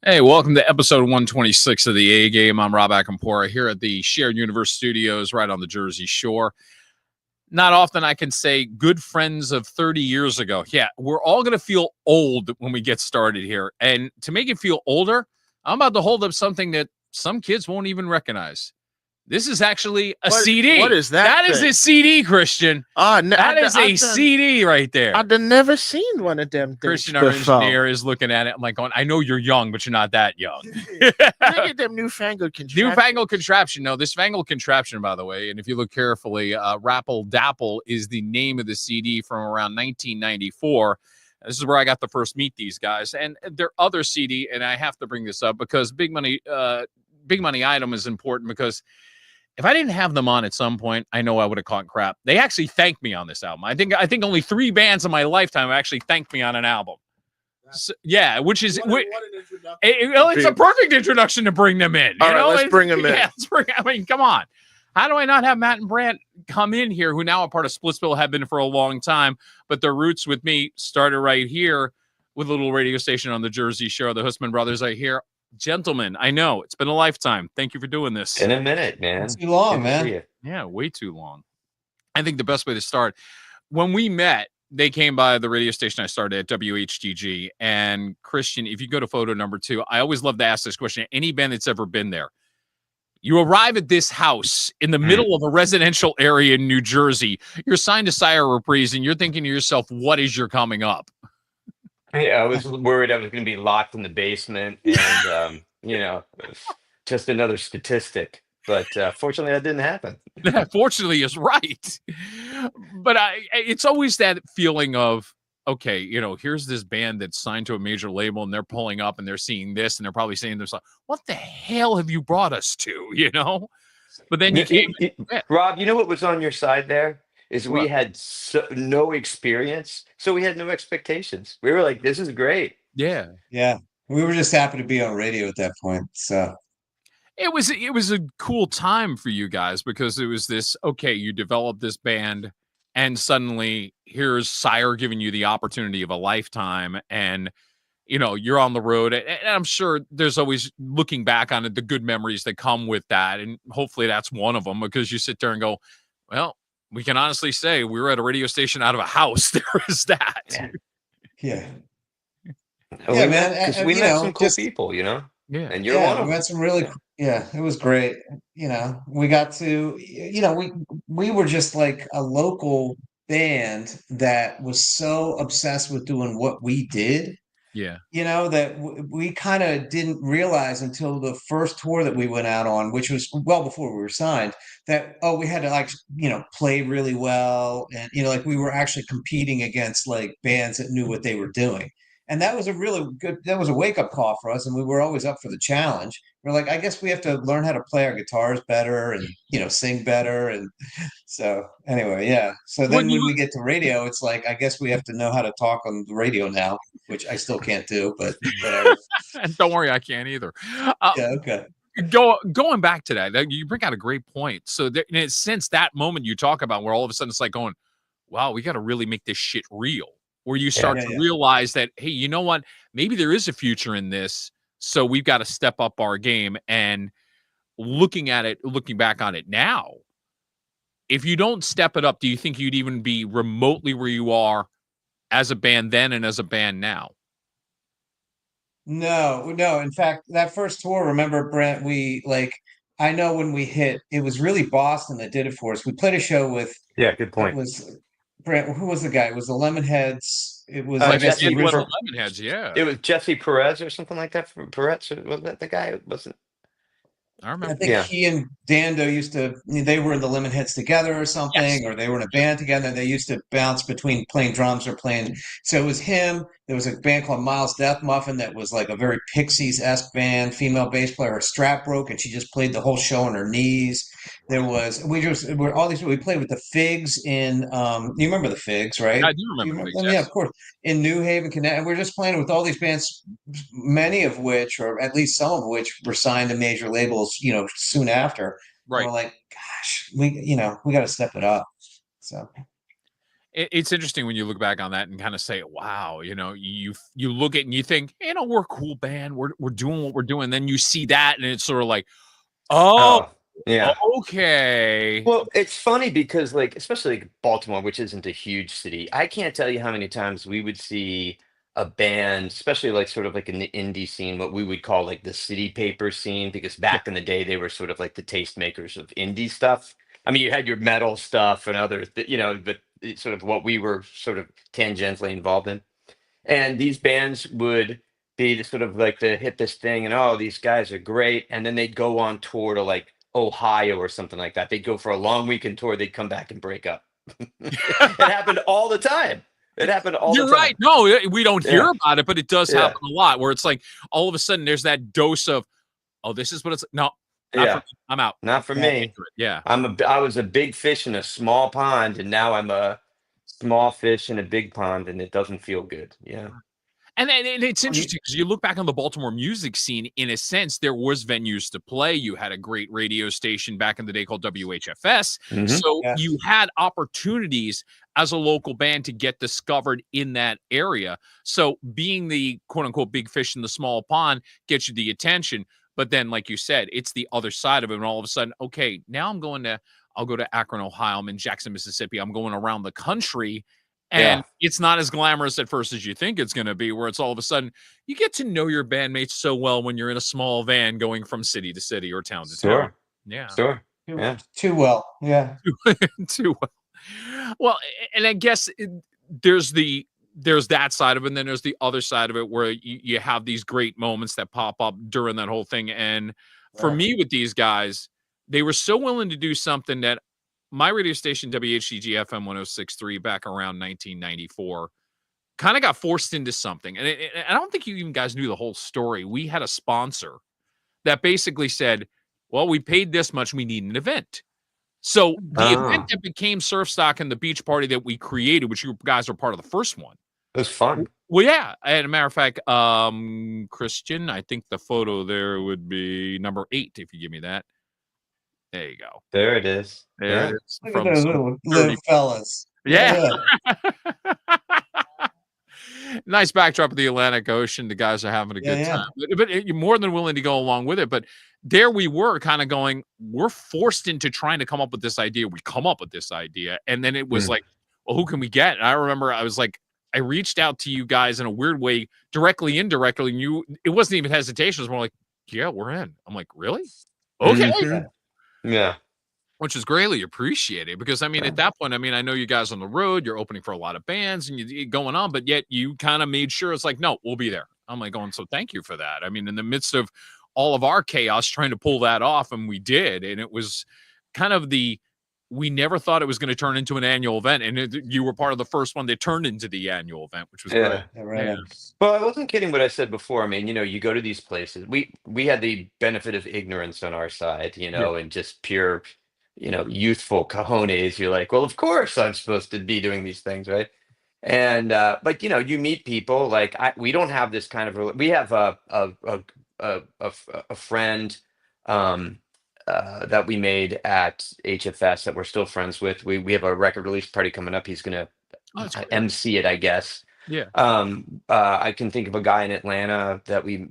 Hey, welcome to episode 126 of the A Game. I'm Rob Akampora here at the Shared Universe Studios right on the Jersey Shore. Not often I can say good friends of 30 years ago. Yeah, we're all going to feel old when we get started here. And to make it feel older, I'm about to hold up something that some kids won't even recognize. This is actually a CD. What is that? That is a CD, Christian. That is a CD right there. I've never seen one of them things Christian, our engineer, is looking at it. I'm like, going, I know you're young, but you're not that young. Look at them newfangled contraption. Newfangled contraption. No, this fangled contraption, by the way, and if you look carefully, Rapple Dapple is the name of the CD from around 1994. This is where I got to first meet these guys. And their other CD, and I have to bring this up because Big Money Item is important because if I didn't have them on at some point, I know I would have caught crap. They actually thanked me on this album. I think only 3 bands in my lifetime actually thanked me on an album. So, yeah, which is it's a perfect introduction to bring them in. All right, let's bring them in. Yeah, I mean, come on. How do I not have Matt and Brandt come in here, who now are part of Splitsville, have been for a long time, but their roots with me started right here with a little radio station on the Jersey Shore. The Huseman brothers are here. Gentlemen, I know it's been a lifetime. Thank you for doing this. In a minute, man. It's too long, man. Yeah, way too long. I think the best way to start, when we met, they came by the radio station I started at, WHTG. And Christian, if you go to photo number 2, I always love to ask this question. Any band that's ever been there, you arrive at this house in the middle of a residential area in New Jersey. You're signed to Sire Reprise, and you're thinking to yourself, what is your coming up? Yeah, I was worried I was going to be locked in the basement and, just another statistic. But fortunately, that didn't happen. That fortunately is right. But it's always that feeling of, okay, here's this band that's signed to a major label and they're pulling up and they're seeing this and they're probably saying to themselves, what the hell have you brought us to, But then Rob, you know what was on your side there? Is we had no experience, so we had no expectations. We were like, this is great. Yeah. We were just happy to be on radio at that point. So it was a cool time for you guys because it was this, okay, you developed this band and suddenly here's Sire giving you the opportunity of a lifetime and you're on the road. And I'm sure there's always, looking back on it, the good memories that come with that. And hopefully that's one of them, because you sit there and go, well, we can honestly say we were at a radio station out of a house. There is that. Yeah. Yeah, man. Because we met some cool people, Yeah. And you're one of them. We met some really, it was great. We got to, we were just like a local band that was so obsessed with doing what we did. Yeah. That we kind of didn't realize until the first tour that we went out on, which was well before we were signed, that, we had to play really well. And, we were actually competing against bands that knew what they were doing. And that was that was a wake up call for us. And we were always up for the challenge. We're like, I guess we have to learn how to play our guitars better and, sing better. And so anyway, yeah. So then when we get to radio, it's like, I guess we have to know how to talk on the radio now, which I still can't do, but whatever. And don't worry, I can't either. Okay. Going back to that, you bring out a great point. So since that moment you talk about where all of a sudden it's like going, wow, we got to really make this shit real. Where you start to realize that, hey, you know what? Maybe there is a future in this. So we've got to step up our game. And looking back on it now, if you don't step it up, do you think you'd even be remotely where you are as a band then and as a band now? No. In fact, that first tour, remember, Brent, I know when we hit, it was really Boston that did it for us. We played a show with. Yeah, good point. It was Brent, who was the guy? It was the Lemonheads. It was Jesse Lemonheads, yeah. It was Jesse Perez or something like that. Perez, was that the guy? Wasn't? I remember. I think he and Dando they were in the Lemonheads together or something, or they were in a band together. They used to bounce between playing drums or playing. So it was him. There was a band called Miles Death Muffin that was like a very Pixies-esque band, female bass player. Her strap broke and she just played the whole show on her knees. We played with the Figs in, you remember the Figs, right? I do remember Figs, Yeah, of course. In New Haven, Connecticut. And we're just playing with all these bands, many of which, or at least some of which, were signed to major labels, soon after. Right. And we're like, gosh, we got to step it up. So It's interesting when you look back on that and kind of say, wow, you look at it and you think, we're a cool band. We're doing what we're doing. Then you see that and it's sort of like, oh, Oh, yeah. okay. Well, it's funny because, like, especially like Baltimore, which isn't a huge city, I can't tell you how many times we would see a band, especially like sort of like in the indie scene, what we would call like the city paper scene, because Yeah. back in the day they were sort of like the tastemakers of indie stuff. I mean, you had your metal stuff and other, but it's sort of what we were sort of tangentially involved in. And these bands would be the sort of like the hit this thing and oh, these guys are great. And then they'd go on tour to like Ohio or something like that. They'd go for a long weekend tour, they'd come back and break up. It happened all the time. It happened all the You're time. right. No, we don't hear Yeah. about it, but it does Yeah. happen a lot where it's like all of a sudden there's that dose of, oh, this is what it's no, not Yeah. for me. I'm out. Not for Yeah. me. Yeah. I was a big fish in a small pond, and now I'm a small fish in a big pond, and it doesn't feel good. Yeah. And it's Well, you- interesting because you look back on the Baltimore music scene, in a sense, there was venues to play. You had a great radio station back in the day called WHFS. Mhm. So Yes. you had opportunities as a local band to get discovered in that area. So being the quote unquote big fish in the small pond gets you the attention. But then, like you said, it's the other side of it. And all of a sudden, okay, now I'll go to Akron, Ohio. I'm in Jackson, Mississippi. I'm going around the country. And it's not as glamorous at first as you think it's going to be, where it's all of a sudden you get to know your bandmates so well when you're in a small van going from city to city or town to town. Sure. Yeah. Sure. Yeah. Too well. Yeah. Too well. Well, and I guess there's that side of it, and then there's the other side of it where you have these great moments that pop up during that whole thing. And for Right. me with these guys, they were so willing to do something that my radio station, WHCG FM 106.3, back around 1994, kind of got forced into something. And I don't think you even guys knew the whole story. We had a sponsor that basically said, well, we paid this much, we need an event. So the event that became Surf Stock and the beach party that we created, which you guys are part of the first one. It was fun. Well, yeah. And a matter of fact, Christian, I think the photo there would be number 8, if you give me that. There you go. There it is. There Yeah. it is. Look at those little fellas. Yeah. Nice backdrop of the Atlantic Ocean. The guys are having a good Yeah. time. But you're more than willing to go along with it. But there we were kind of going, we're forced into trying to come up with this idea. We come up with this idea. And then it was like, well, who can we get? And I remember I was like, I reached out to you guys in a weird way, directly, indirectly. And it wasn't even hesitation. It was more like, yeah, we're in. I'm like, really? Okay. Mhm. Yeah. Which is greatly appreciated because, I mean, at that point, I mean, I know you guys on the road, you're opening for a lot of bands and you're going on, but yet you kind of made sure it's like, no, we'll be there. I'm like going, so thank you for that. I mean, in the midst of all of our chaos trying to pull that off, and we did. And it was kind of we never thought it was going to turn into an annual event. And you were part of the first one that turned into the annual event, which was great. Yeah, right. Yeah. Well, I wasn't kidding what I said before. I mean, you go to these places. We had the benefit of ignorance on our side, and just pure, youthful cojones. You're like, well, of course I'm supposed to be doing these things, right? And but you meet people like we don't have this kind of we have a friend that we made at HFS that we're still friends with. We have a record release party coming up. He's gonna MC it, I guess. Yeah. I can think of a guy in Atlanta that we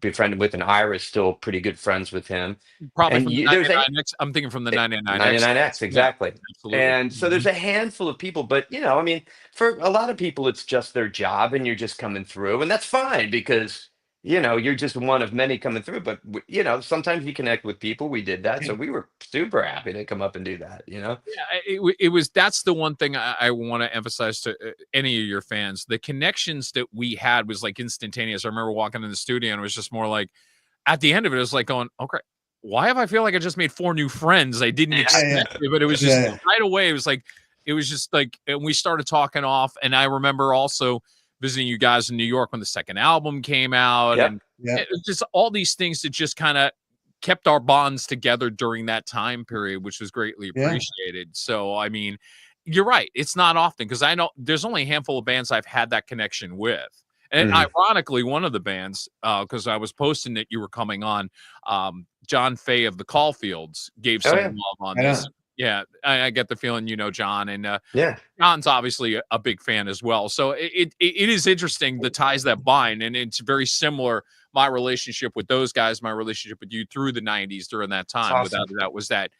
befriended with, and Ira's still pretty good friends with him. Probably And from the 99X. I'm thinking from the 99X. 99X, exactly. Absolutely. And so there's a handful of people, but I mean, for a lot of people, it's just their job, and you're just coming through, and that's fine because you're just one of many coming through. But sometimes you connect with people. We did that, so we were super happy to come up and do that. Yeah, it was. That's the one thing I want to emphasize to any of your fans. The connections that we had was like instantaneous. I remember walking in the studio, and it was just more like, at the end of it, it was like going, okay, why have I feel like I just made 4 new friends? I didn't expect it, but it was just right away. It was just like, and we started talking off. And I remember also visiting you guys in New York when the second album came out, and it was just all these things that just kind of kept our bonds together during that time period, which was greatly appreciated. So, I mean, you're right. It's not often because I know there's only a handful of bands I've had that connection with. And ironically, one of the bands, because I was posting that you were coming on, John Fay of the Caulfields gave some love on this. Yeah, I get the feeling you know John, and Yeah. John's obviously a big fan as well. So it is interesting the ties that bind, and it's very similar. My relationship with those guys, my relationship with you through the '90s during that time, awesome. without that was that.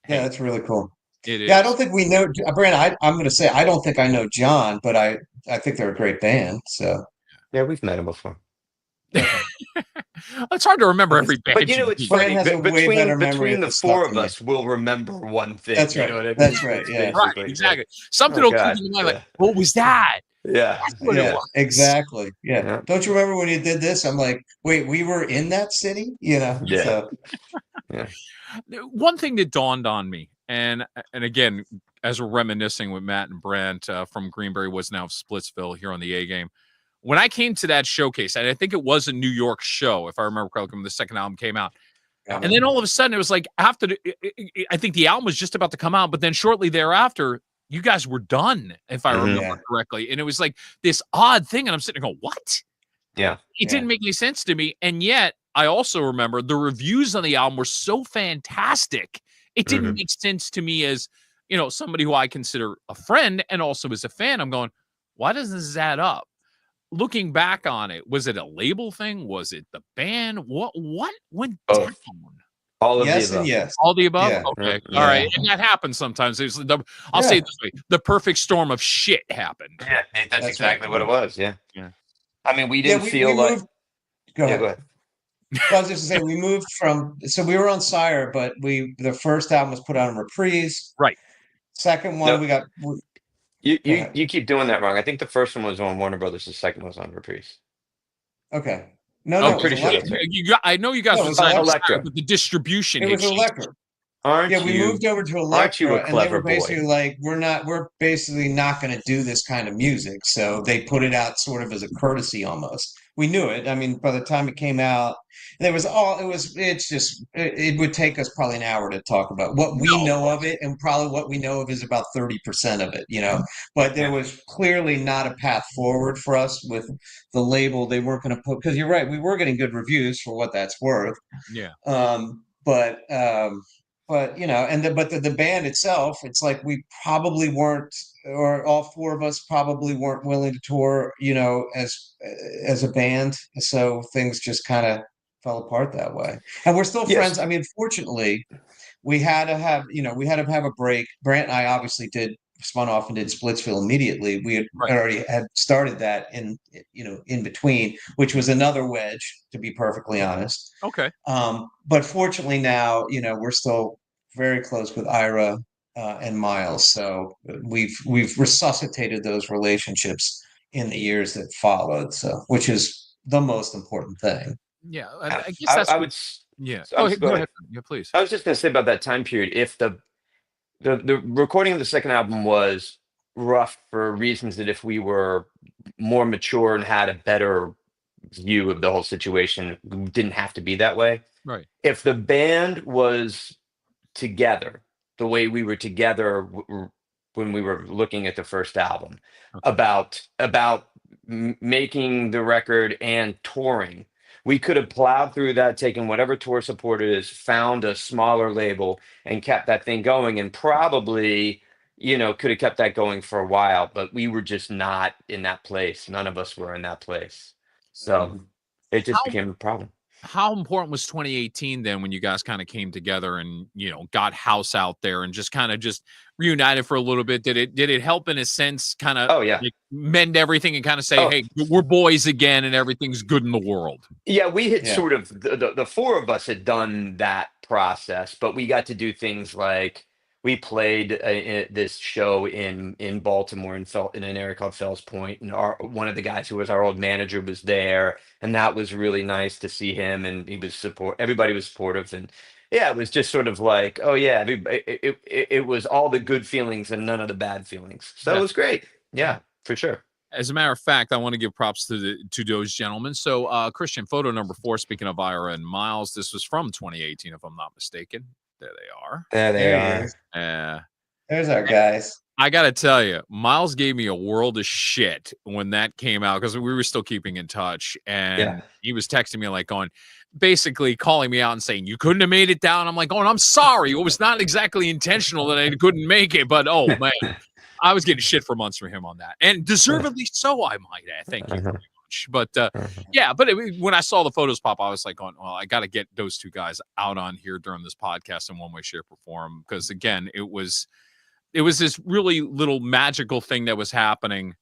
Yeah, Hey, that's really cool. it Yeah, I is. don't think we know Brandon. I'm going to say I don't think I know John, but I think they're a great band. So Yeah, we've met him before. It's hard to remember every band. But you know, it's meet. Brand funny. has a way better memory Between of the this stuff four of than me. us, we'll remember one thing. That's You right. know what I mean? That's right. It's Yeah. Right, basically exactly. like, Something oh, will come God, to mind, like, yeah. what was that? Yeah. That's what it Yeah, was. exactly. Yeah. Yeah. Don't you remember when you did this? I'm like, wait, we were in that city? You know? Yeah. So Yeah. One thing that dawned on me, and again, as we're reminiscing with Matt and Brandt from Greenberry Woods, now Splitsville here on the A Game, when I came to that showcase, and I think it was a New York show, if I remember correctly, when the second album came out. yeah. And then all of a sudden, it was like after I think the album was just about to come out, but then shortly thereafter, you guys were done, if I Mhm. remember Yeah. correctly. And it was like this odd thing, and I'm sitting there going, "What?" Yeah. It Yeah. didn't make any sense to me. And yet, I also remember the reviews on the album were so fantastic. It didn't Mhm. make sense to me as somebody who I consider a friend and also as a fan. I'm going, why doesn't this add up? Looking back on it, was it a label thing? Was it the band? What went down? Both. All of Yes the and above. yes. All the above? Yeah. Okay. Yeah. All right. Yeah. And that happens sometimes. I'll say Yeah. it this way. The perfect storm of shit happened. Yeah, that's That's exactly right. what it was. Yeah. Yeah. I mean, we Yeah, didn't we feel like. moved. Go Yeah, ahead. go ahead. I was just to say we moved from so we were on Sire, but the first album was put out on Reprise. Right. Second one No. we got You Go ahead. you keep doing that wrong. I think the first one was on Warner Brothers. The second was on Reprise. okay. No, Oh, no, it was pretty sure Electric. that's right. I know you guys No, were it was signed to Electra. Sire, but the distribution It was had changed. Electric. Aren't Yeah, we you? moved over to Aren't you a Electra, and they clever were basically boy? like, we're basically not going to do this kind of music. So they put it out sort of as a courtesy almost. We knew it. I mean, by the time it came out, it would take us probably an hour to talk about what we know of it, and probably what we know of is about 30% of it, But there was clearly not a path forward for us with the label. They weren't going to put, because you're right, we were getting good reviews for what that's worth. Yeah. But the band itself, it's like we probably weren't, or all four of us probably weren't willing to tour, as a band. So things just kind of fell apart that way. And we're still Yes. friends. I mean, fortunately, we had to have a break. Brant and I obviously spun off and did Splitsville immediately. We had Right. already had started that in between, which was another wedge, to be perfectly honest. Okay. But fortunately now, we're still very close with Ira and Miles. So we've resuscitated those relationships in the years that followed. So, which is the most important thing. Yeah. I guess that's I would. yeah. Go Go ahead. ahead. Yeah, please. I was just going to say about that time period. If the recording of the second album was rough for reasons that if we were more mature and had a better view of the whole situation, we didn't have to be that way. Right. If the band was together the way we were together when we were looking at the first album, Okay. about making the record and touring, we could have plowed through that, taken whatever tour support it is, found a smaller label and kept that thing going, and probably could have kept that going for a while. But we were just not in that place. None of us were in that place, so it just became a problem. How important was 2018 then, when you guys kind of came together and got House out there and just kind of reunited for a little bit? Did it help in a sense, kind of Oh yeah. like mend everything and kind of say, Oh. hey, we're boys again and everything's good in the world? Yeah, we had Yeah. sort of the four of us had done that process, but we got to do things like we played this show in Baltimore in an area called Fells Point, and one of the guys who was our old manager was there, and that was really nice to see him, and he was everybody was supportive, and yeah, it was just sort of like, oh yeah, it was all the good feelings and none of the bad feelings, so it was great. Yeah, for sure. As a matter of fact, I want to give props to those gentlemen. So, Christian, photo number 4, speaking of Ira and Miles, this was from 2018, if I'm not mistaken. There they are. There they There he are. is. There's our guys. I got to tell you, Miles gave me a world of shit when that came out because we were still keeping in touch. And he was texting me like basically calling me out and saying, you couldn't have made it down. I'm like, I'm sorry. It was not exactly intentional that I couldn't make it. But, oh, man, I was getting shit for months from him on that. And deservedly so, I might add. Thank you very much. But, when I saw the photos pop, I was like, well, I got to get those two guys out on here during this podcast in one way, shape, or form. Because, again, it was this really little magical thing that was happening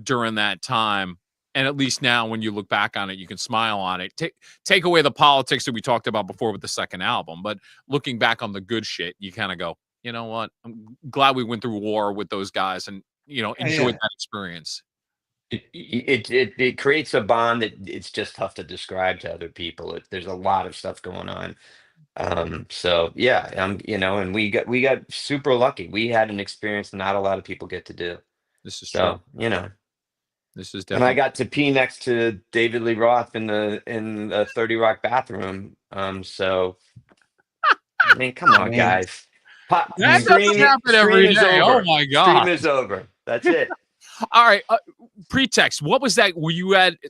during that time. And at least now when you look back on it, you can smile on it. Take away the politics that we talked about before with the second album. But looking back on the good shit, you kind of go, you know what? I'm glad we went through war with those guys and, enjoyed that experience. It creates a bond that it's just tough to describe to other people. There's a lot of stuff going on. And we got super lucky. We had an experience not a lot of people get to do. This is true. This is definitely. And I got to pee next to David Lee Roth in the 30 Rock bathroom. I mean, come on, guys. That doesn't happen every day. Oh my God. Stream is over. That's it. All right. Pretext. What was that?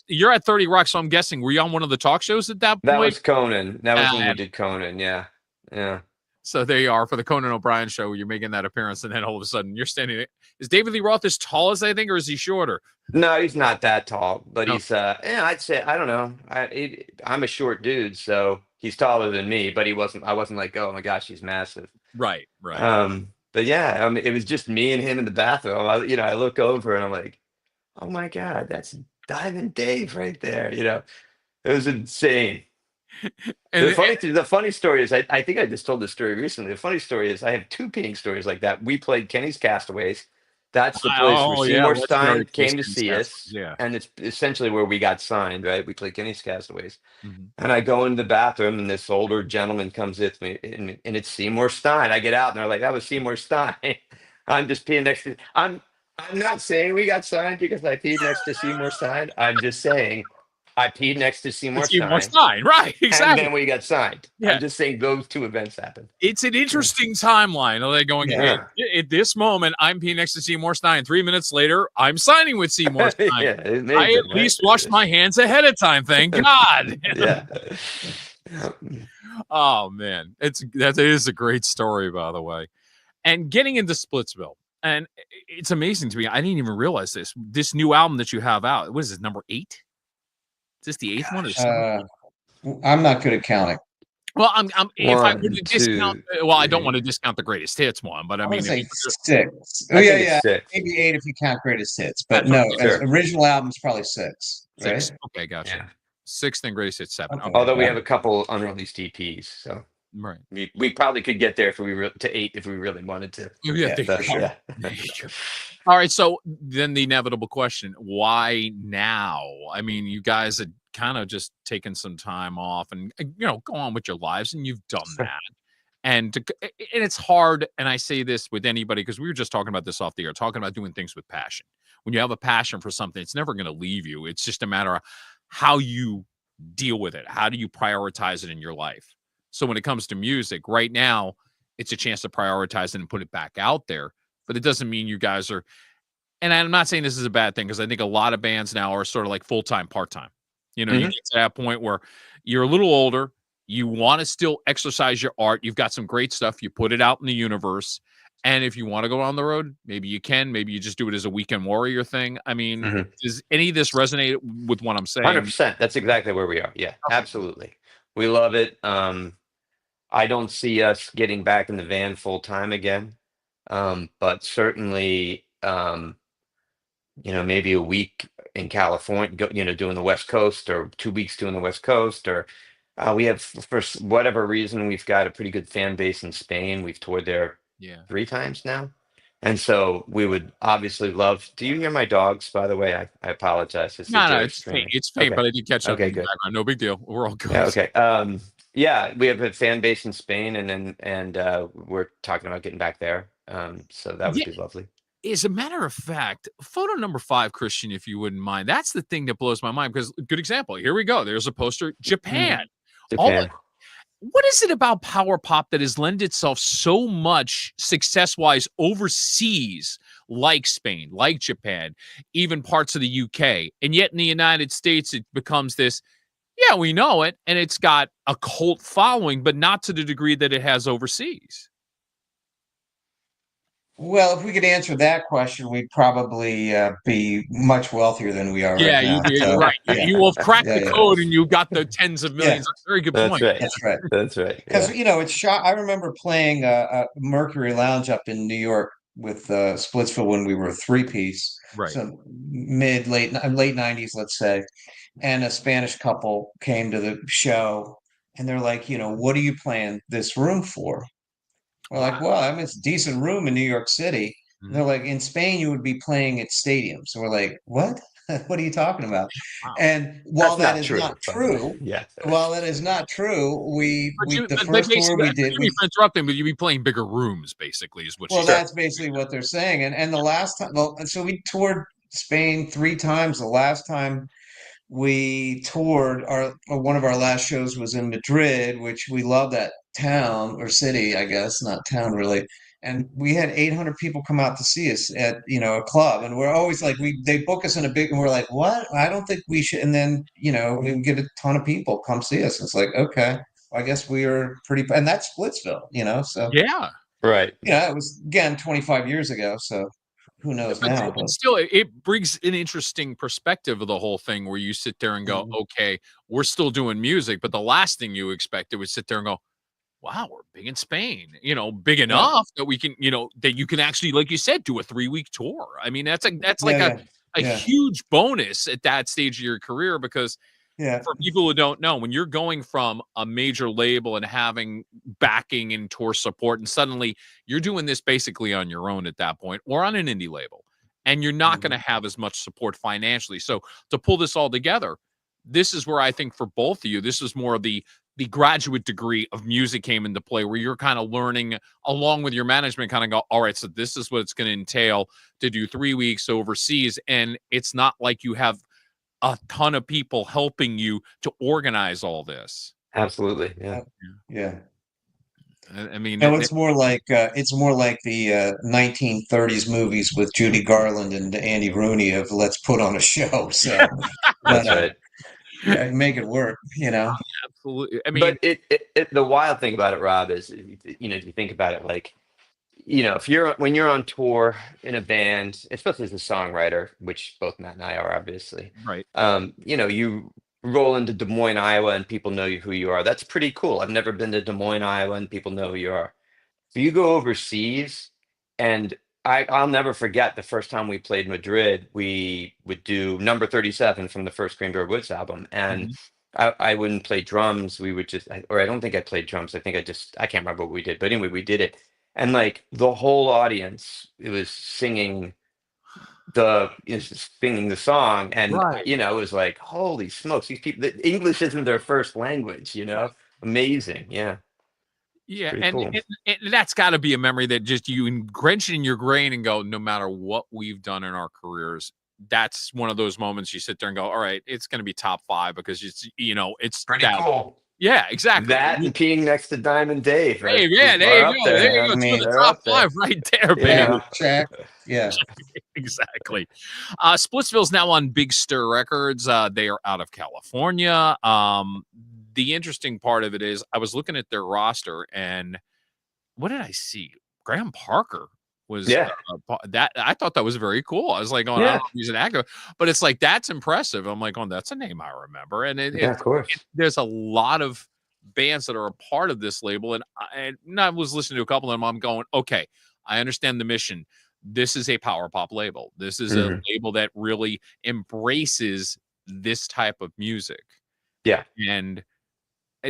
You're at 30 Rock, so I'm guessing. Were you on one of the talk shows at that point? That was Conan. That was when we did Conan. Yeah. Yeah. So there you are for the Conan O'Brien show. You're making that appearance, and then all of a sudden you're standing there. Is David Lee Roth as tall as I think, or is he shorter? No, he's not that tall, but he's I'd say, I don't know. I'm a short dude, so he's taller than me, but I wasn't like, oh my gosh, he's massive. Right. But yeah, it was just me and him in the bathroom. I look over and I'm like, oh my God, that's Diamond Dave right there. It was insane. The funny story is, I think I just told this story recently. The funny story is I have two peeing stories like that. We played Kenny's Castaways. That's the place where Seymour Stein came to see us. Yeah. And it's essentially where we got signed, right? We played Kenny's Castaways. Mm-hmm. And I go into the bathroom and this older gentleman comes with me and it's Seymour Stein. I get out and they're like, that was Seymour Stein. I'm just peeing next to I'm not saying we got signed because I peed next to Seymour Stein. I'm just saying I peed next to Seymour Stein. Right, exactly. And then we got signed. Yeah. I'm just saying those two events happened. It's an interesting timeline. Are they going, at this moment, I'm peeing next to Seymour Stein. 3 minutes later, I'm signing with Seymour Stein. I at least washed my hands ahead of time, thank God. Yeah. Oh, man. That is a great story, by the way. And getting into Splitsville. And it's amazing to me. I didn't even realize this. This new album that you have out, what is it, number 8? Is this the 8th one or something? I'm not good at counting. Well, if I were to discount, I don't want to discount the greatest hits one, but I mean, say 6. Oh yeah, 6. Maybe 8 if you count greatest hits, but no, original album's probably 6. Right? 6. Okay, gotcha. Yeah. 6th and greatest hits 7. Okay. Although we have a couple unreleased EPs, so right, we probably could get there to 8 if we really wanted to. Yeah. All right, so then the inevitable question, why now? I mean, you guys had kind of just taken some time off and, go on with your lives, and you've done that. And it's hard, and I say this with anybody, because we were just talking about this off the air, talking about doing things with passion. When you have a passion for something, it's never going to leave you. It's just a matter of how you deal with it. How do you prioritize it in your life? So when it comes to music, right now, it's a chance to prioritize it and put it back out there. But it doesn't mean you guys are, and I'm not saying this is a bad thing, because I think a lot of bands now are sort of like full-time, part-time. You get to that point where you're a little older, you want to still exercise your art, you've got some great stuff, you put it out in the universe, and if you want to go on the road, maybe you can, maybe you just do it as a weekend warrior thing. I mean, does any of this resonate with what I'm saying? 100%. That's exactly where we are. Yeah, absolutely. We love it. I don't see us getting back in the van full-time again. But certainly, maybe a week in California, doing the West Coast, or 2 weeks doing the West Coast, or we have, for whatever reason, we've got a pretty good fan base in Spain. We've toured there 3 times now. And so we would obviously love, do you hear my dogs, by the way? I apologize. No, it's faint. It's faint, okay. But I did catch up. Okay, good. No big deal. We're all good. Yeah, okay. We have a fan base in Spain, and we're talking about getting back there. So that would be lovely. As a matter of fact, photo number 5, Christian, if you wouldn't mind, that's the thing that blows my mind, because good example. Here we go. There's a poster. Japan. what is it about power pop that has lent itself so much success-wise overseas, like Spain, like Japan, even parts of the UK, and yet in the United States it becomes this, yeah, we know it, and it's got a cult following, but not to the degree that it has overseas. Well, if we could answer that question, we'd probably be much wealthier than we are Yeah, right now. you're So, right. yeah, You will have cracked yeah, the yeah, code and you got the tens of yeah. millions. Very good That's point. right. That's right. That's right. Because Yeah. you know, it's shot. I remember playing Mercury Lounge up in New York with Splitsville when we were a three-piece, Right. so late '90s, let's say. And a Spanish couple came to the show, and they're like, you know, what are you playing this room for? We're like, well, I mean, it's a decent room in New York City. And Mhm. they're like, in Spain, you would be playing at stadiums. So we're like, what? What are you talking about? Wow. And while That's that not is true, not by the way. true, Yeah. while that is not true, the But first tour basically, we did, forgive me for interrupting, but you'd be playing bigger rooms, basically, is what well, she's saying. that's basically what they're saying. And the last time, well, so we toured Spain 3 times. The last time we toured, our one of our last shows was in Madrid, which we love that town or city, I guess, not town really. And we had 800 people come out to see us at, you know, a club. And we're always like, they book us in a big, and we're like, what? I don't think we should. And then, you know, we get a ton of people come see us. It's like, okay, I guess we are pretty, and that's Splitsville, you know, so, Yeah. Right. you know, it was again 25 years ago. So who knows But, now, but but still, it brings an interesting perspective of the whole thing where you sit there and go, Mhm. okay, we're still doing music, but the last thing you expected was sit there and go, wow, we're big in Spain, big Yeah, enough that we can, that you can actually, like you said, do a 3-week tour. I mean, that's yeah, like a, yeah, a yeah, huge bonus at that stage of your career because yeah. for people who don't know, when you're going from a major label and having backing and tour support, and suddenly you're doing this basically on your own at that point, or on an indie label, and you're not going to Mhm. have as much support financially. So to pull this all together, this is where I think for both of you, this is more of the graduate degree of music came into play, where you're kind of learning along with your management, kind of go, all right, so this is what it's going to entail to do 3 weeks overseas, and it's not like you have a ton of people helping you to organize all this. Absolutely. Yeah. Yeah. I mean, No, it's more like the 1930s movies with Judy Garland and Andy Rooney of let's put on a show. So, but That's right. yeah, make it work, you know. absolutely. I mean, But the wild thing about it, Rob, is if you think about it, like if when you're on tour in a band, especially as a songwriter, which both Matt and I are, obviously, right. you roll into Des Moines, Iowa, and people know who you are. That's pretty cool. I've never been to Des Moines, Iowa, and people know who you are. So you go overseas, and I'll never forget the first time we played Madrid. We would do number 37 from the first Greenberry Woods album, and Mhm. I wouldn't play drums. We would just, or I don't think I played drums. I think I can't remember what we did, but anyway, we did it, and like the whole audience, it was singing the song, and Right. it was like, holy smokes, these people, the English isn't their first language. Amazing, yeah, Yeah, pretty and, cool. and that's got to be a memory that just you drench in your grain and go, no matter what we've done in our careers, that's one of those moments you sit there and go, all right, it's going to be top 5 because it's Pretty that. cool. Yeah, exactly. That and peeing next to Diamond Dave Hey, yeah, there are you up go. There there. you Yeah, go. I Two of mean, the They're top up there. 5 right there, Yeah. baby. Check. Yeah. Exactly. Splitsville's now on Big Stir Records. They are out of California. The interesting part of it is I was looking at their roster and what did I see? Graham Parker was Yeah. that I thought that was very cool. I was like, oh, I don't know Yeah. if he's an actor, but it's like that's impressive. I'm like, oh, that's a name I remember. And Yeah, of course. there's a lot of bands that are a part of this label. And I was listening to a couple of them. I'm going, okay, I understand the mission. This is a power pop label. This is a Mhm. label that really embraces this type of music. Yeah. And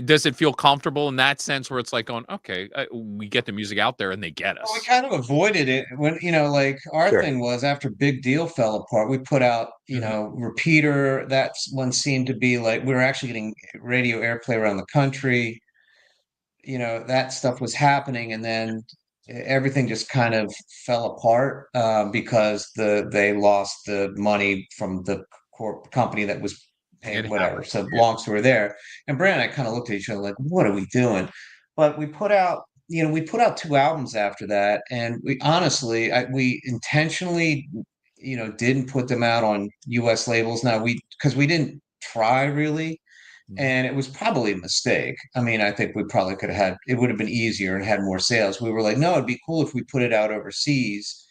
does it feel comfortable in that sense where it's like going, okay, we get the music out there and they get Well, we us? kind of avoided it when, like our Sure. thing was after Big Deal fell apart, we put out, Mhm. Repeater. That one seemed to be like we were actually getting radio airplay around the country. That stuff was happening, and then everything just kind of fell apart because they lost the money from the company that was hey, It whatever. happens. So long story there. And Brand and I kind of looked at each other like, what are we doing? But we put out, we put out 2 albums after that, and we honestly, we intentionally, didn't put them out on U.S. labels. Now because we didn't try really, and it was probably a mistake. I mean, I think we probably could have it would have been easier and had more sales. We were like, no, it'd be cool if we put it out overseas,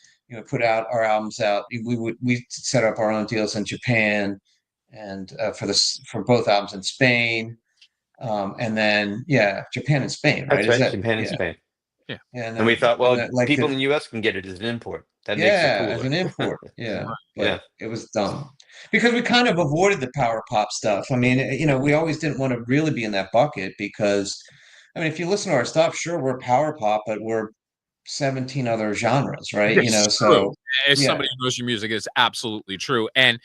put out our albums out. We set up our own deals in Japan and for both albums in Spain. And then, yeah, Japan and Spain, right? That's Is right, that, Japan and yeah. Spain. Yeah. And And we then, thought, and well, that, like people in the U.S. can get it as an import. That makes it yeah, as cooler. an import. Yeah. Right. Yeah. But it was dumb because we kind of avoided the power pop stuff. I mean, we always didn't want to really be in that bucket because, I mean, if you listen to our stuff, sure, we're power pop, but we're 17 other genres, right? It's true. So As yeah, somebody who knows your music, it's absolutely true. And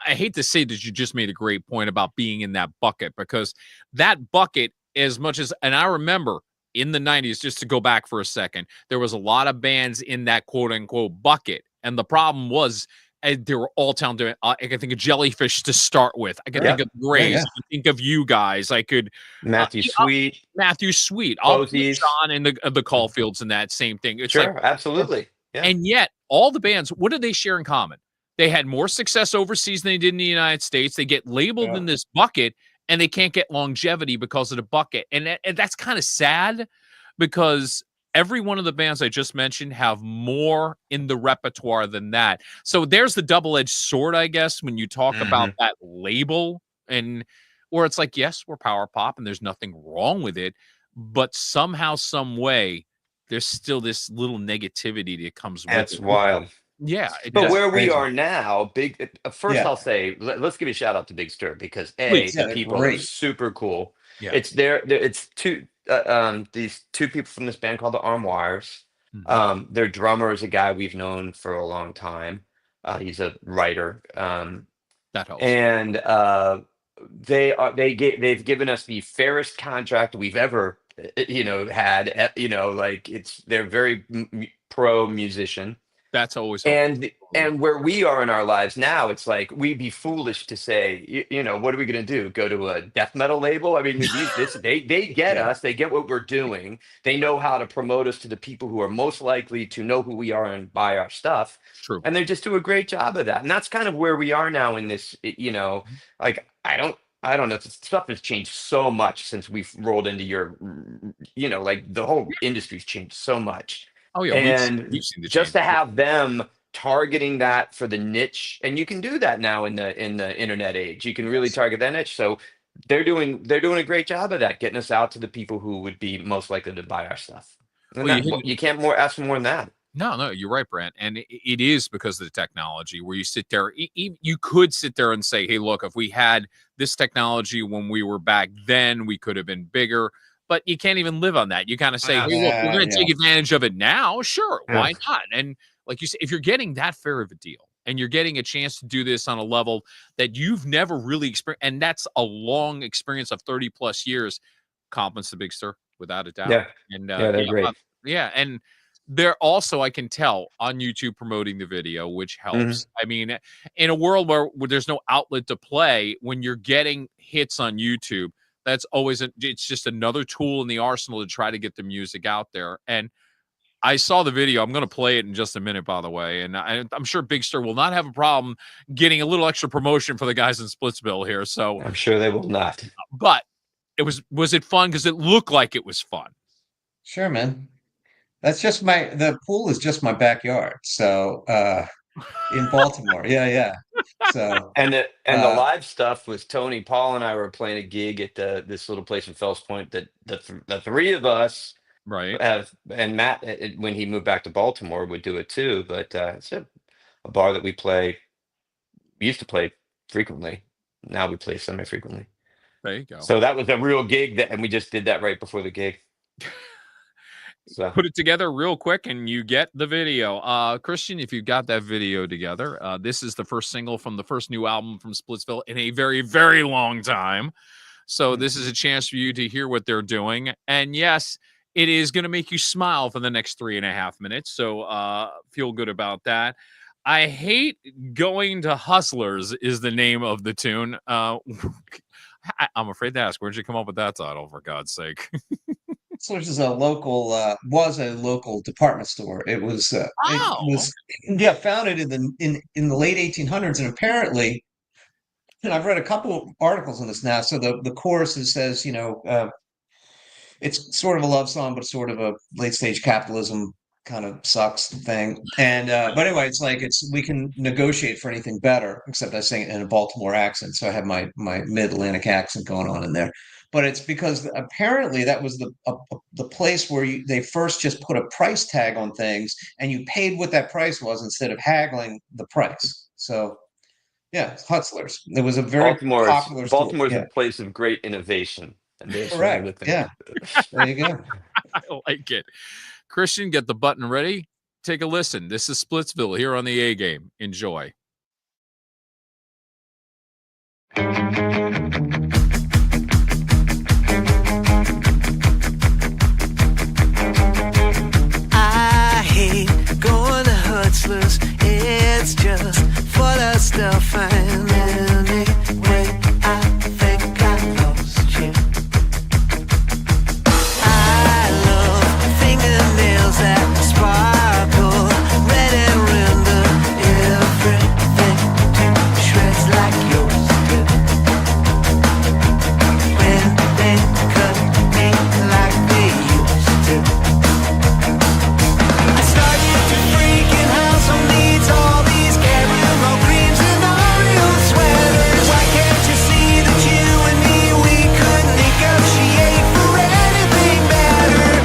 I hate to say that you just made a great point about being in that bucket, because that bucket, as much as, and I remember in the 90s, just to go back for a second, there was a lot of bands in that quote unquote bucket. And the problem was, they were all town doing. I can think of Jellyfish to start with. I could Yeah. think of Grace. yeah. I could think of you guys. I could Matthew Sweet. Matthew Sweet. I'll put Posies. John and the Caulfields in that same thing. It's like, Sure, absolutely. Yeah. and yet all the bands, what do they share in common? They had more success overseas than they did in the United States. They get labeled Yeah. in this bucket, and they can't get longevity because of the bucket. And that's kind of sad, because every one of the bands I just mentioned have more in the repertoire than that. So there's the double-edged sword, I guess, when you talk about that label, and where it's like, yes, we're power pop and there's nothing wrong with it, but somehow, some way, there's still this little negativity that comes with That's it. wild. Yeah. But That's where we crazy. are now, first Yeah. I'll say, let's give a shout out to Big Stir, because Please. Yeah, the they're people are great. super cool. Yeah. It's it's these two people from this band called the Armoires. Mhm. Their drummer is a guy we've known for a long time. He's a writer. That helps. And they've given us the fairest contract we've ever had. Like they're very pro musician. That's always helpful. And where we are in our lives now, it's like we'd be foolish to say, what are we going to do? Go to a death metal label? I mean, they get Yeah. us, they get what we're doing, they know how to promote us to the people who are most likely to know who we are and buy our stuff, True. and they just do a great job of that. And that's kind of where we are now in this. Like I don't know. Stuff has changed so much since we've rolled into like the whole industry's changed so much. Oh yeah, And we've seen the just to change. have them targeting that for the niche, and you can do that now in the internet age. You can really target that niche. So they're doing a great job of that, getting us out to the people who would be most likely to buy our stuff. And Well, you you can't ask for more than that. No, you're right, Brent. And it is because of the technology, where you sit there, you could sit there and say, hey, look, if we had this technology when we were back then, we could have been bigger. But you can't even live on that. You kind of say, hey, look, we're going to take advantage of it now. Sure, why not? And like you said, if you're getting that fair of a deal, and you're getting a chance to do this on a level that you've never really experienced, and that's a long experience of 30 plus years, compliments to Big Stir, without a doubt. Yeah. And They're great. Yeah, and they're also, I can tell, on YouTube promoting the video, which helps. I mean, in a world where there's no outlet to play, when you're getting hits on YouTube, that's always it's just another tool in the arsenal to try to get the music out there. And I saw the video. I'm going to play it in just a minute, by the way. And I'm sure Big Stir will not have a problem getting a little extra promotion for the guys in Splitsville here. So I'm sure they will not. But was it fun? Because it looked like it was fun. Sure, man. That's just the pool is just my backyard. So in Baltimore. Yeah. So And the live stuff was Tony, Paul, and I were playing a gig at this little place in Fells Point that the three of us Right. and Matt, when he moved back to Baltimore, would do it too. But it's a bar that we used to play frequently. Now we play semi-frequently. There you go. So that was a real gig, and we just did that right before the gig. So put it together real quick and you get the video. Christian, if you've got that video together, this is the first single from the first new album from Splitsville in a very, very long time. So this is a chance for you to hear what they're doing. And yes, it is going to make you smile for the next 3.5 minutes. So feel good about that. I hate going to Hustlers is the name of the tune. I'm afraid to ask, where'd you come up with that title, for God's sake? Hustlers is a local was a local department store. It was Oh, founded in the late 1800s, and apparently, and I've read a couple articles on this now. So the chorus says, it's sort of a love song, but sort of a late stage capitalism kind of sucks thing. And but anyway, it's like we can negotiate for anything better, except I sing it in a Baltimore accent, so I have my mid Atlantic accent going on in there. But it's because apparently that was the place where they first just put a price tag on things, and you paid what that price was instead of haggling the price. So yeah, it's Hutzler's. It was a very popular store. Baltimore's a Yeah, place of great innovation, and there's one of the correct. things. Yeah, there you go. I like it. Christian, get the button ready. Take a listen. This is Splitsville here on the A Game. Enjoy. I hate going to Hutzler's. It's just full of stuff, and anyway, I think I lost you. I love fingernails that sparkle, red and render everything to shreds like yours do. When they cut me like they used to. I started to freaking house on needs all these caramel creams and Oreo sweaters. Why can't you see that you and me, we could negotiate for anything better?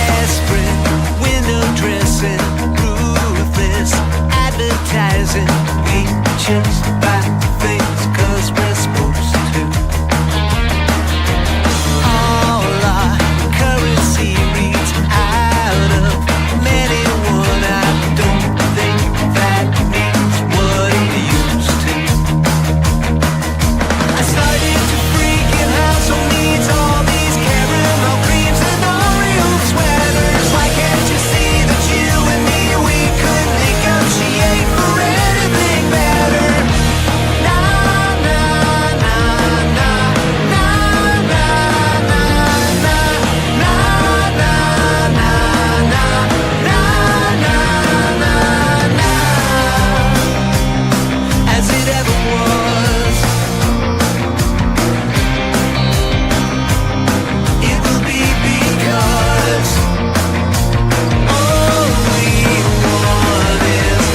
Desperate window dressing, ruthless advertising. We just buy things 'cause we're supposed to. All our currency reads out of many one. I don't think that means what it used to. I started to freaking house on needs all these caramel creams and Oreo sweaters. Why can't you see that you and me, we could negotiate for anything better? Na na na na na na na na na na na na na. As it ever was, it will be because all we want is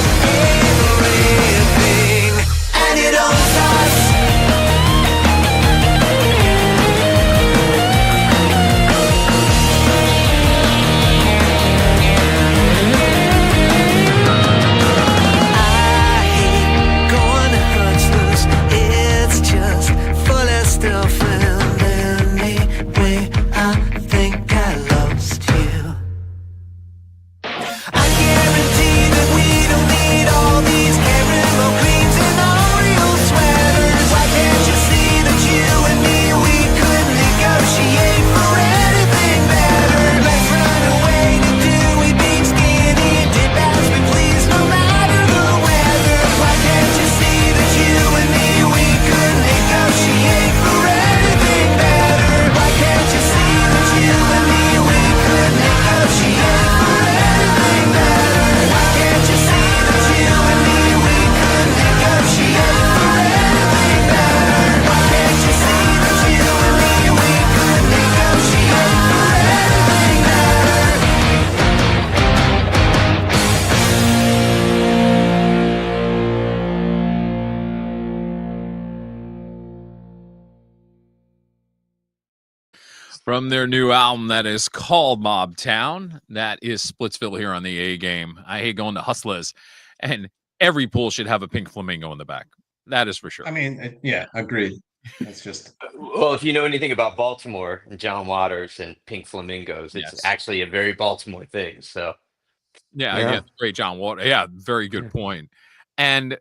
everything, and it owns us. I hate going to Hutzler's. It's just full of stuff, and anyway, I think I lost you. I guarantee that we don't need all these caramel creams and Oreo sweaters. Why can't you see that you and me, we could negotiate for anything better? Let's run away to Dewey Beach, skinny dip as we please, no matter the weather. Why can't you see that you and me, we could negotiate for anything better? Why can't you see that you and me, we could negotiate for anything better? Why can't you see that you and me, we could negotiate for anything better? Why can't you see that you and me, we could negotiate for anything better? From their new album that is called Mob Town, that is Splitsville here on the A Game. I hate going to Hustlers, and every pool should have a pink flamingo in the back. That is for sure. I mean, yeah, agreed. It's just Well, if you know anything about Baltimore and John Waters and pink flamingos, it's Yes. actually a very Baltimore thing. So Yeah, Yeah. again, great John Water. Yeah, very good point. And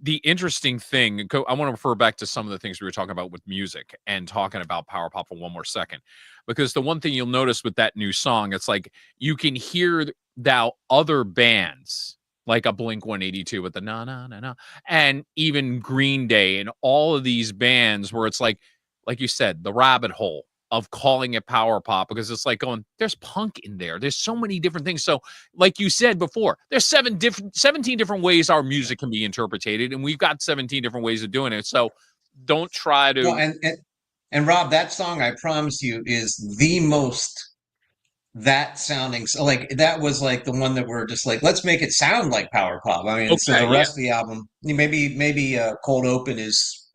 the interesting thing, I want to refer back to some of the things we were talking about with music and talking about power pop for one more second, because the one thing you'll notice with that new song, it's like you can hear now other bands like a Blink 182 with the na na na na, and even Green Day and all of these bands where it's like you said, the rabbit hole of calling it power pop, because it's like going, there's punk in there. There's so many different things. So like you said before, there's 17 different ways our music can be interpreted, and we've got 17 different ways of doing it. So don't try to. Well, and Rob, that song, I promise you, is the most that sounding. So like that was like the one that we're just like, let's make it sound like power pop. I mean, so the rest of the album, maybe Cold Open is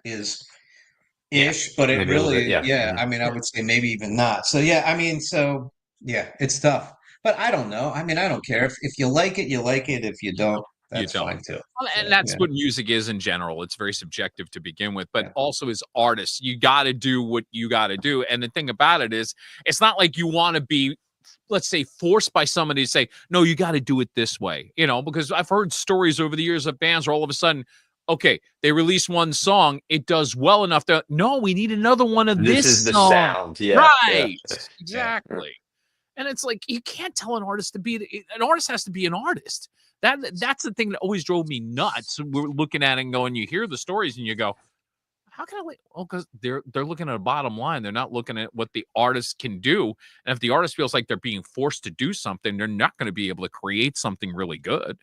ish, but it really, yeah. I mean, I would say maybe even not. So yeah, I mean, so yeah, it's tough. But I don't know. I mean, I don't care. If you like it, you like it. If you don't, that's fine too. Well, and that's what music is in general. It's very subjective to begin with, but also as artists, you got to do what you got to do. And the thing about it is, it's not like you want to be, let's say, forced by somebody to say, no, you got to do it this way, because I've heard stories over the years of bands where all of a sudden, okay, they release one song, it does well enough to, no, we need another one of this is the song. Sound. Yeah. Right. Yeah. Exactly. And it's like, you can't tell an artist an artist has to be an artist. That's the thing that always drove me nuts. We're looking at it and going, you hear the stories and you go, how can I like, well, because they're looking at a bottom line. They're not looking at what the artist can do. And if the artist feels like they're being forced to do something, they're not going to be able to create something really good.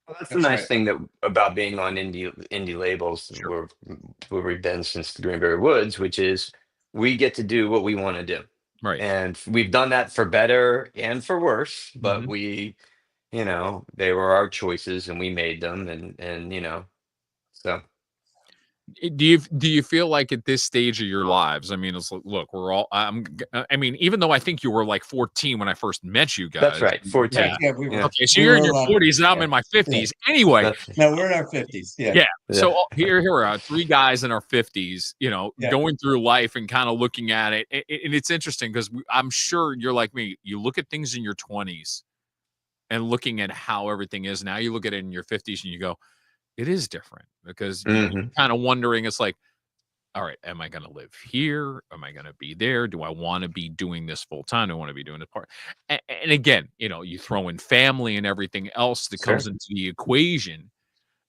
Well, that's the nice thing about being on indie labels, where we've been since the Greenberry Woods, which is we get to do what we want to do. Right. And we've done that for better and for worse, but they were our choices and we made them, and so. Do you feel like at this stage of your lives, I mean, it's like, look, we're all, I mean, even though I think you were like 14 when I first met you guys. That's right. 14. Yeah, we were. Okay. So you're in your 40s and I'm in my 50s. Anyway. No, we're in our 50s. Yeah. Yeah. So here we are, three guys in our 50s, going through life and kind of looking at it. And it's interesting because I'm sure you're like me. You look at things in your 20s and looking at how everything is. Now you look at it in your 50s and you go, it is different, because you're kind of wondering, it's like, all right, am I going to live here? Am I going to be there? Do I want to be doing this full time? Do I want to be doing this part? And again, you throw in family and everything else that comes into the equation.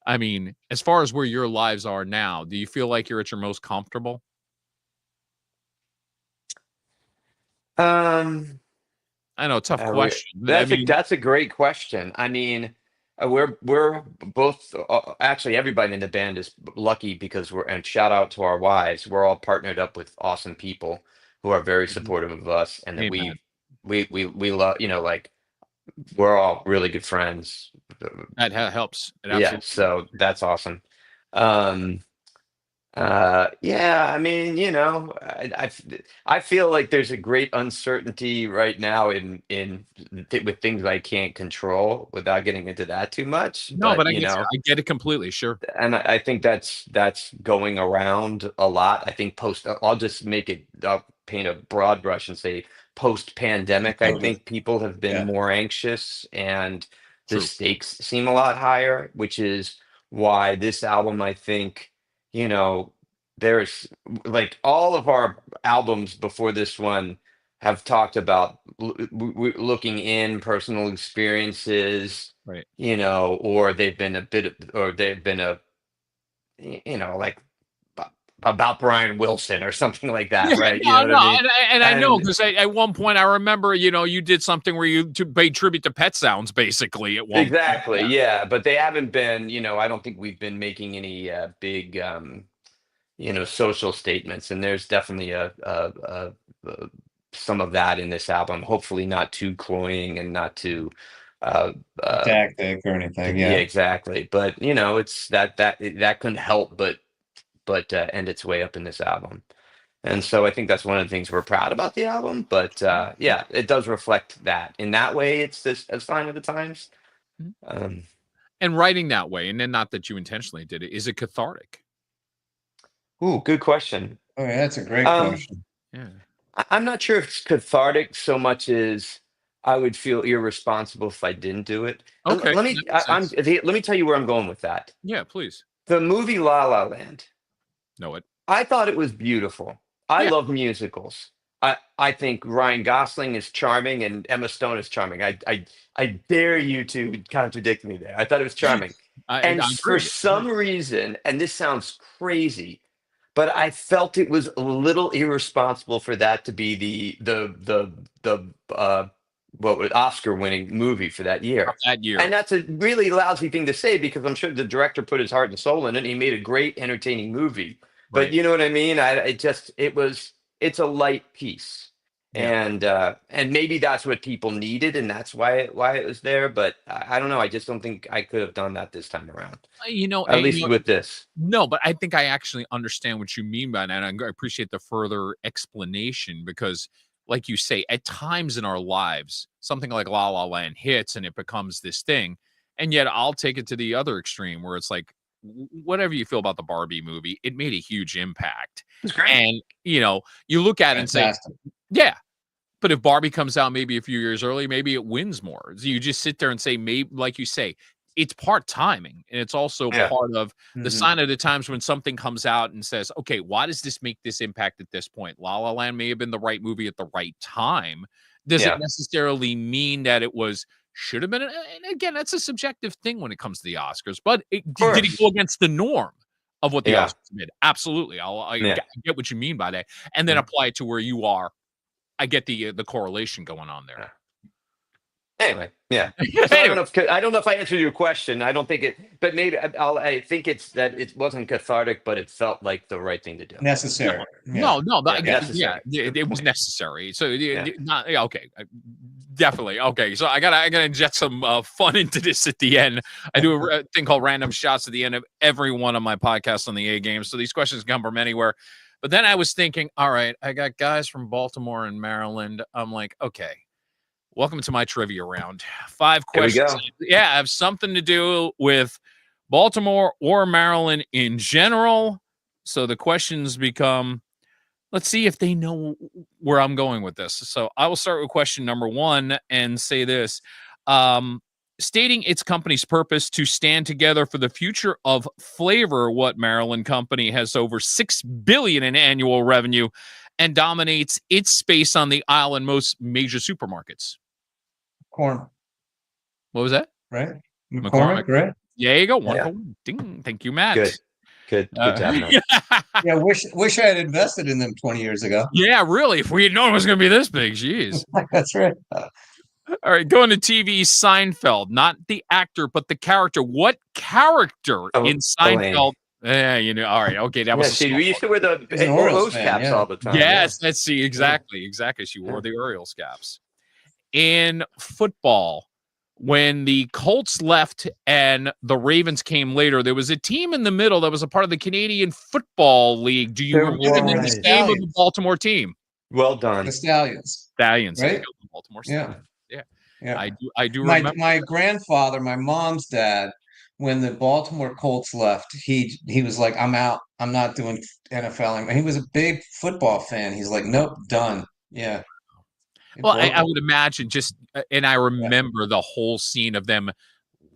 I mean, as far as where your lives are now, do you feel like you're at your most comfortable? I know, tough question. That's a great question. I mean, we're both actually, everybody in the band is lucky because and shout out to our wives. We're all partnered up with awesome people who are very supportive of us, and that we love. Like, we're all really good friends. That helps. So that's awesome. I mean, I feel like there's a great uncertainty right now with things I can't control, without getting into that too much. No, but I get it completely. Sure. And I think that's going around a lot. I think I'll just I'll paint a broad brush and say post-pandemic, I think people have been more anxious, and the stakes seem a lot higher, which is why this album, I think, there's like all of our albums before this one have talked about looking in personal experiences, right? Or they've been like about Brian Wilson or something like that, right? I know, because at one point I remember, you did something where you paid tribute to Pet Sounds, basically, at one exactly, point. Yeah, but they haven't been, I don't think we've been making any big, social statements, and there's definitely some of that in this album. Hopefully, not too cloying and not too tactic or anything. Yeah, exactly. But it's that couldn't help but end its way up in this album. And so I think that's one of the things we're proud about the album. But it does reflect that. In that way, it's a sign of the times. And writing that way, and then not that you intentionally did it, is it cathartic? Ooh, good question. Oh, yeah, that's a great question. Yeah. I'm not sure if it's cathartic so much as I would feel irresponsible if I didn't do it. Okay, Let me. Let me tell you where I'm going with that. Yeah, please. The movie La La Land. Know it. I thought it was beautiful. I Yeah. love musicals. I think Ryan Gosling is charming and Emma Stone is charming. I dare you to contradict me there. I thought it was charming. And I for agree. some reason, and this sounds crazy, but I felt it was a little irresponsible for that to be the what was Oscar winning movie for that year. That year. And that's a really lousy thing to say because I'm sure the director put his heart and soul in it. And he made a great, entertaining movie. But Right. you know what I mean? It's a light piece. Yeah. And maybe that's what people needed, and that's why it was there. But I don't know. I just don't think I could have done that this time around. At least with this. No, but I think I actually understand what you mean by that. And I appreciate the further explanation because, like you say, at times in our lives, something like La La Land hits and it becomes this thing. And yet I'll take it to the other extreme where it's like, whatever you feel about the Barbie movie, it made a huge impact. It's great. And, you look at it and say, yeah. But if Barbie comes out maybe a few years early, maybe it wins more. So you just sit there and say, maybe, like you say, it's part timing. And it's also part of the sign of the times when something comes out and says, okay, why does this make this impact at this point? La La Land may have been the right movie at the right time. Does it necessarily mean that it should have been? And again, that's a subjective thing when it comes to the Oscars. But did it go against the norm of what the Oscars did? Absolutely. I get what you mean by that. And then apply it to where you are. I get the correlation going on there. Anyway, yeah. So I don't know if I answered your question. I don't think it, but maybe I think it's that it wasn't cathartic, but it felt like the right thing to do. Necessary. No, but necessary. It was necessary. So okay, definitely okay. So I gotta inject some fun into this at the end. I do a thing called random shots at the end of every one of my podcasts on the A game. So these questions come from anywhere. But then I was thinking, all right, I got guys from Baltimore and Maryland. I'm like, okay, welcome to my trivia round. 5 questions. Yeah, I have something to do with Baltimore or Maryland in general. So the questions become, let's see if they know where I'm going with this. So I will start with question number 1 and say this. Stating its company's purpose to stand together for the future of flavor, what Maryland company has over $6 billion in annual revenue and dominates its space on the aisle in most major supermarkets? Corn. What was that? Right? McCormick, right? Yeah, you go. One. Ding. Thank you, Matt. Good job, Matt. Yeah, wish I had invested in them 20 years ago. Yeah, really. If we had known it was going to be this big, jeez. That's right. All right, going to TV, Seinfeld, not the actor, but the character. What character in Seinfeld? Yeah, all right, okay, that was. We used to wear the Orioles caps all the time. Yes, let's see, exactly. She wore the Orioles caps. In football, when the Colts left and the Ravens came later, there was a team in the middle that was a part of the Canadian Football League. Do you remember the name of the Baltimore team? Well done. The Stallions. Stallions, right? Baltimore Stallions. Yeah. I do remember. My grandfather, my mom's dad, when the Baltimore Colts left, he was like, I'm out. I'm not doing NFL anymore. He was a big football fan. He's like, nope, done. Yeah. Well, I would imagine and I remember the whole scene of them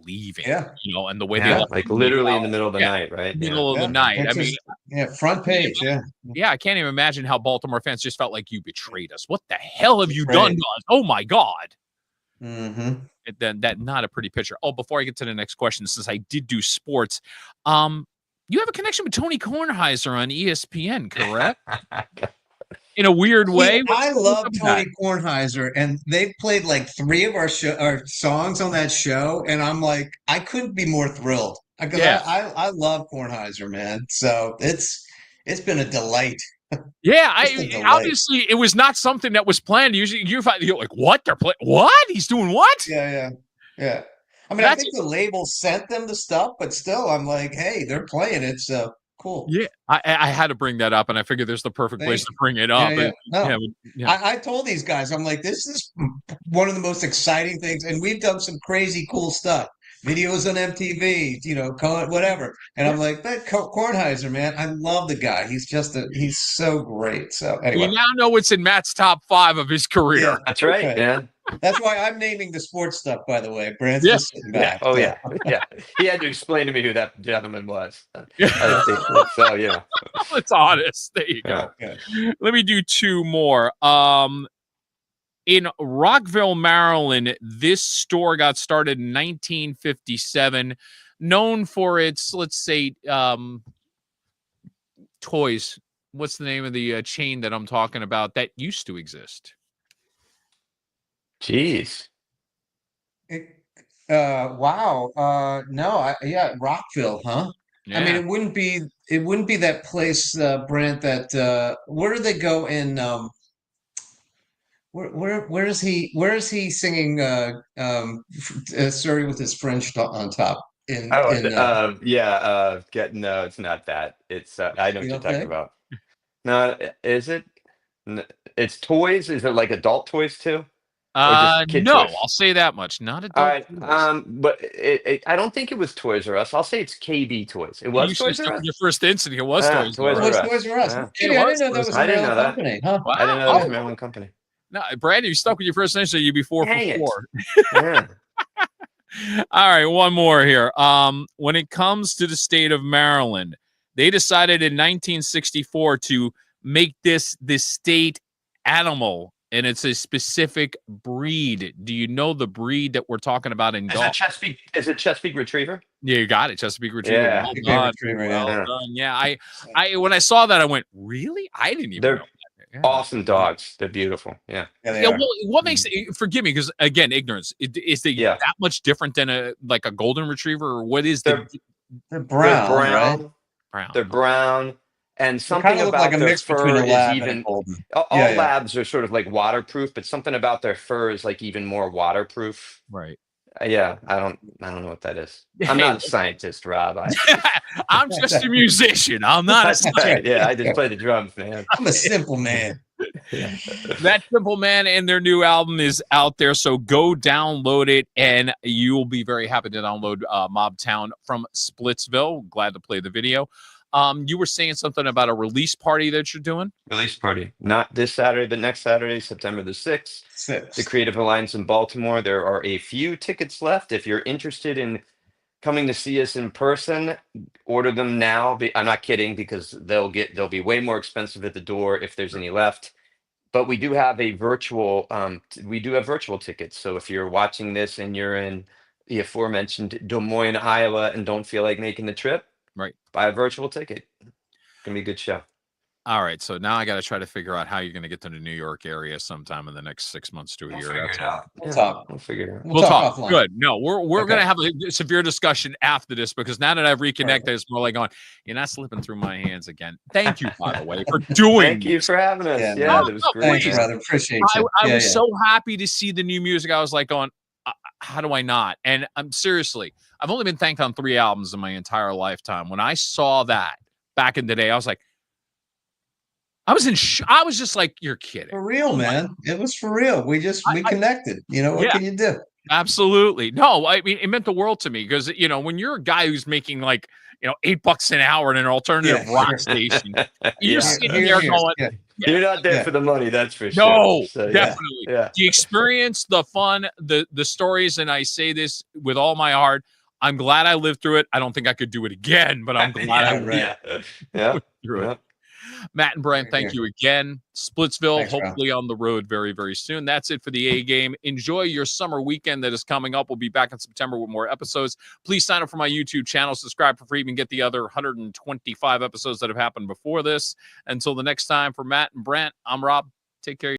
leaving, and the way they left, like literally in the middle of the night, right? Middle of the night. I mean, front page. Yeah. I can't even imagine how Baltimore fans just felt like you betrayed us. What the hell have you done to us? Oh my God. Mm-hmm. Then that not a pretty picture. Oh, before I get to the next question, since I did do sports, you have a connection with Tony Kornheiser on ESPN, correct? In a weird way. I love Tony Kornheiser, and they played like 3 of our songs on that show, and I'm like, I couldn't be more thrilled because I love Kornheiser, man. So it's been a delight. Yeah, obviously it was not something that was planned. Usually you're like, what? They're playing what? He's doing what? Yeah. I mean, I think the label sent them the stuff, but still, I'm like, hey, they're playing it, so cool. Yeah, I had to bring that up, and I figured there's the perfect place to bring it up. I told these guys, I'm like, this is one of the most exciting things, and we've done some crazy cool stuff. Videos on MTV, whatever. And I'm like, that Kornheiser, man, I love the guy. He's he's so great. So anyway. We now know what's in Matt's top 5 of his career. Yeah, that's right, man. That's why I'm naming the sports stuff, by the way. Brand's Yeah. just sitting Yeah. back. Oh so. yeah. Yeah. He had to explain to me who that gentleman was. So yeah. It's honest. There you Yeah. go. Okay. Let me do two more. In Rockville, Maryland, this store got started in 1957, known for its, let's say, toys. What's the name of the chain that I'm talking about that used to exist? Jeez. Wow. No, yeah, Rockville, huh? Yeah. I mean, it wouldn't be that place, Brent, that where do they go in where is he singing Surrey with his French on top No, it's not that. It's I know what you're talking okay? about. No, is it? It's toys. Is it like adult toys too, or just kid No, toys? I'll say that much. Not All adult. right. But I don't think it was Toys R Us. I'll say it's KB Toys. It You was should Toys stick R with Us. your first instinct. It was Toys Toys R R Us. Us. Toys R Us. Yeah. Kidding, I didn't know that was a I didn't Maryland know that. company, huh? Wow. I didn't know that was a Maryland company. No, Brad, you stuck with your first instinct. You'd be 4 Dang for it. 4. Yeah. All right, one more here. When it comes to the state of Maryland, they decided in 1964 to make this state animal, and it's a specific breed. Do you know the breed that we're talking about in golf? Is it Chesapeake Retriever? Yeah, you got it, Chesapeake Retriever. Yeah. Well Big done. Retriever, Well yeah. done. Yeah, I when I saw that, I went, really? I didn't even They're know that. Yeah. Awesome dogs. They're beautiful. Yeah. Yeah, they Yeah, are. well, what makes it, forgive me, because again, ignorance. Is they Yeah. that much different than a golden retriever, or what is They're They're brown, They're right? brown? They're brown, and They something kind of look about like a their mix between fur a is lab and a even. golden. All Yeah, yeah. labs are sort of like waterproof, but something about their fur is like even more waterproof. Right. Yeah, I don't know what that is. I'm not a scientist, Rob. I'm just a musician. I'm not a That's scientist. right. Yeah, I just play the drums, man. I'm a simple man. That Simple Man and their new album is out there, so go download it, and you will be very happy to download Mob Town from Splitsville. Glad to play the video. You were saying something about a release party that you're doing? Release party. Not this Saturday, but next Saturday, September the 6th. The 6. Creative Alliance in Baltimore. There are a few tickets left. If you're interested in coming to see us in person, order them now. I'm not kidding, because they'll be way more expensive at the door if there's any left. But we do have virtual tickets. So if you're watching this and you're in the aforementioned Des Moines, Iowa, and don't feel like making the trip, Right. buy a virtual ticket. It's gonna be a good show. All right, so now I got to try to figure out how you're going to get to the New York area sometime in the next 6 months to a year. That's all. We'll talk. We'll figure it out. We'll talk offline. Good. No, we're going Okay. to have a severe discussion after this, because now that I've reconnected, it's more like going, you're not slipping through my hands again. Thank you, by the way, for doing. Thank you for having us. Yeah, Yeah, no, that was no, great. Thanks, please. brother. Appreciate you. I was Yeah. so happy to see the new music. I was like going, how do I not? And I'm seriously, I've only been thanked on 3 albums in my entire lifetime. When I saw that back in the day, I was like, I was just like, you're kidding. For real, man. It was for real. We connected. What Yeah. can you do? Absolutely. No, I mean, it meant the world to me, because, when you're a guy who's making like, $8 an hour in an alternative Yeah, rock sure. station, Yeah. you're sitting there going, Yeah. You're not there Yeah. for the money, that's for sure. no, So, yeah. definitely. Yeah. The experience, the fun, the stories, and I say this with all my heart, I'm glad I lived through it. I don't think I could do it again, but I'm glad I lived Yeah. through it. Yeah. Matt and Brandt, thank you again. Splitsville, Thanks, bro. hopefully on the road very, very soon. That's it for the A Game. Enjoy your summer weekend that is coming up. We'll be back in September with more episodes. Please sign up for my YouTube channel. Subscribe for free. You can get the other 125 episodes that have happened before this. Until the next time, for Matt and Brandt, I'm Rob. Take care.